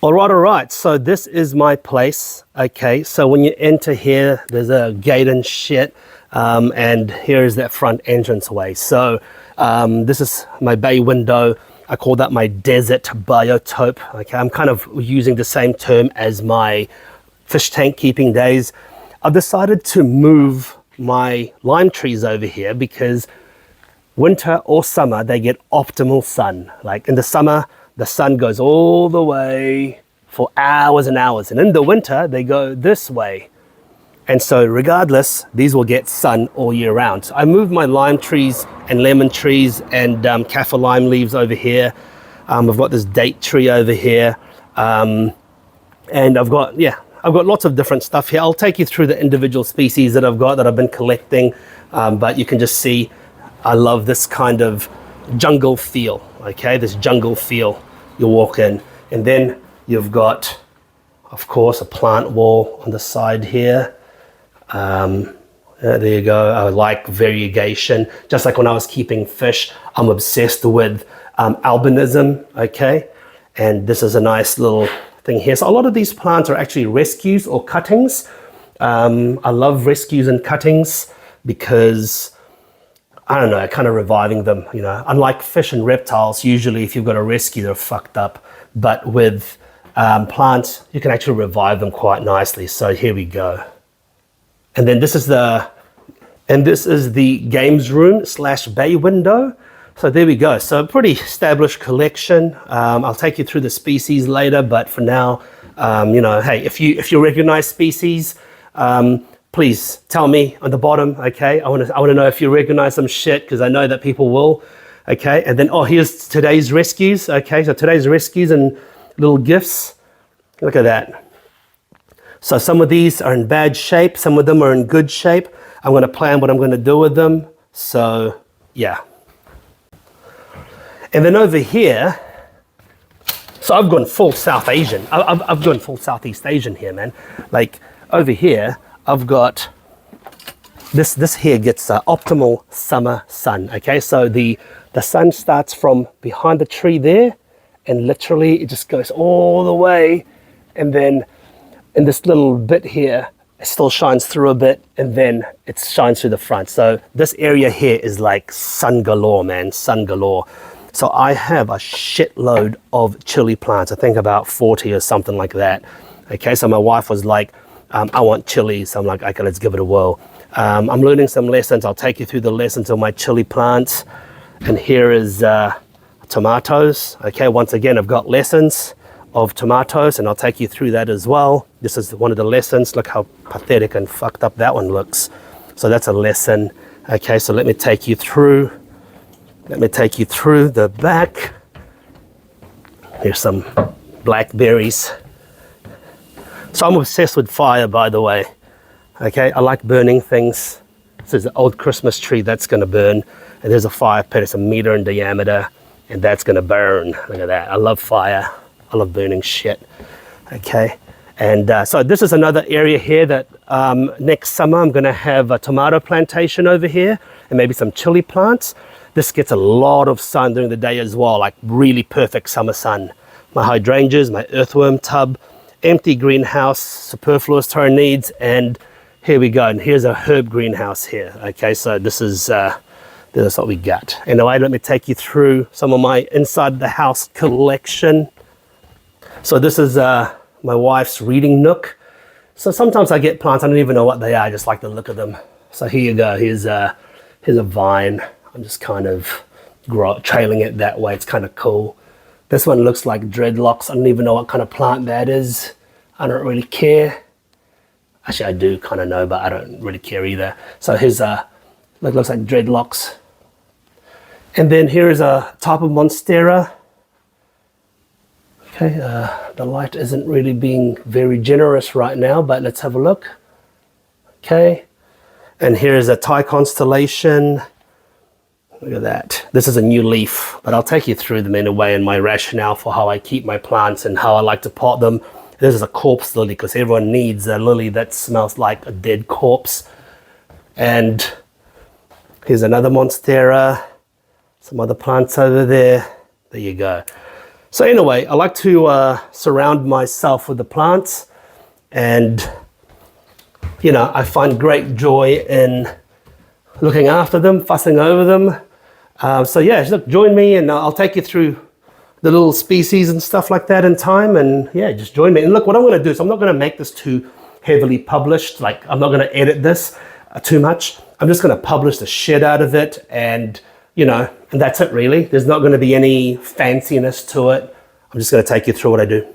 All right. So this is my place. Okay. So when you enter here, there's a gate and shit. And here is that front entranceway. So this is my bay window. I call that my desert biotope. Okay. I'm kind of using the same term as my fish tank keeping days. I've decided to move my lime trees over here because winter or summer, they get optimal sun. Like in the summer, the sun goes all the way for hours and hours. And in the winter, they go this way. And so regardless, these will get sun all year round. So I moved my lime trees and lemon trees and kaffir lime leaves over here. I've got this date tree over here. And I've got lots of different stuff here. I'll take you through the individual species that I've got that I've been collecting. But you can just see, I love this kind of jungle feel, okay? This jungle feel you walk in. And then you've got, of course, a plant wall on the side here. There you go. I like variegation. Just like when I was keeping fish, I'm obsessed with albinism, okay? And this is a nice little thing here. So a lot of these plants are actually rescues or cuttings. I love rescues and cuttings because, I don't know, kind of reviving them, you know. Unlike fish and reptiles, usually if you've got a rescue, they're fucked up. But with plants, you can actually revive them quite nicely. So here we go. And then this is the games room / bay window. So there we go. So a pretty established collection. I'll take you through the species later, but for now, you know, hey, if you recognize species, please tell me on the bottom, okay? I want to know if you recognize some shit, because I know that people will, okay? And then, here's today's rescues, okay? So today's rescues and little gifts. Look at that. So some of these are in bad shape, some of them are in good shape. I'm going to plan what I'm going to do with them. So, yeah. And then over here, so I've gone full South Asian. I've gone full Southeast Asian here, man. Like over here, I've got this here gets optimal summer sun. Okay, so the sun starts from behind the tree there, and literally it just goes all the way, and then in this little bit here, it still shines through a bit, and then it shines through the front. So this area here is like sun galore, man, sun galore. So I have a shitload of chili plants. I think about 40 or something like that. Okay, so my wife was like, I want chili. So I'm like, okay, let's give it a whirl. I'm learning some lessons. I'll take you through the lessons of my chili plants. And here is tomatoes. Okay, once again, I've got lessons of tomatoes, and I'll take you through that as well. This is one of the lessons. Look how pathetic and fucked up that one looks. So that's a lesson. Okay, so let me take you through the back. Here's some blackberries. So I'm obsessed with fire, by the way. Okay, I like burning things. This is an old Christmas tree that's gonna burn, and there's a fire pit. It's 1 meter in diameter, and that's gonna burn. Look at that. I love fire. I love burning shit. Okay, and so this is another area here that next summer I'm gonna have a tomato plantation over here, and maybe some chili plants. This gets a lot of sun during the day as well, like really perfect summer sun. My hydrangeas, my earthworm tub, empty greenhouse, superfluous to our needs, and here we go. And here's a herb greenhouse here. Okay, so this is what we got. Anyway, let me take you through some of my inside the house collection. So this is my wife's reading nook. So sometimes I get plants, I don't even know what they are, I just like the look of them. So here you go, here's a vine. I'm just kind of trailing it that way. It's kind of cool. This one looks like dreadlocks. I don't even know what kind of plant that is. I don't really care. Actually, I do kind of know, but I don't really care either. So here's looks like dreadlocks. And then here is a type of monstera. Okay, the light isn't really being very generous right now, but let's have a look. Okay, and here's a Thai constellation. Look at that. This is a new leaf, but I'll take you through them in a way and my rationale for how I keep my plants and how I like to pot them. This is a corpse lily because everyone needs a lily that smells like a dead corpse. And here's another monstera, some other plants over there. There you go. So anyway, I like to surround myself with the plants, and you know, I find great joy in looking after them, fussing over them. So yeah, look, join me and I'll take you through the little species and stuff like that in time, and yeah, just join me. And look, what I'm going to do is I'm not going to make this too heavily published. Like, I'm not going to edit this too much. I'm just going to publish the shit out of it, and you know, and that's it really. There's not going to be any fanciness to it. I'm just going to take you through what I do.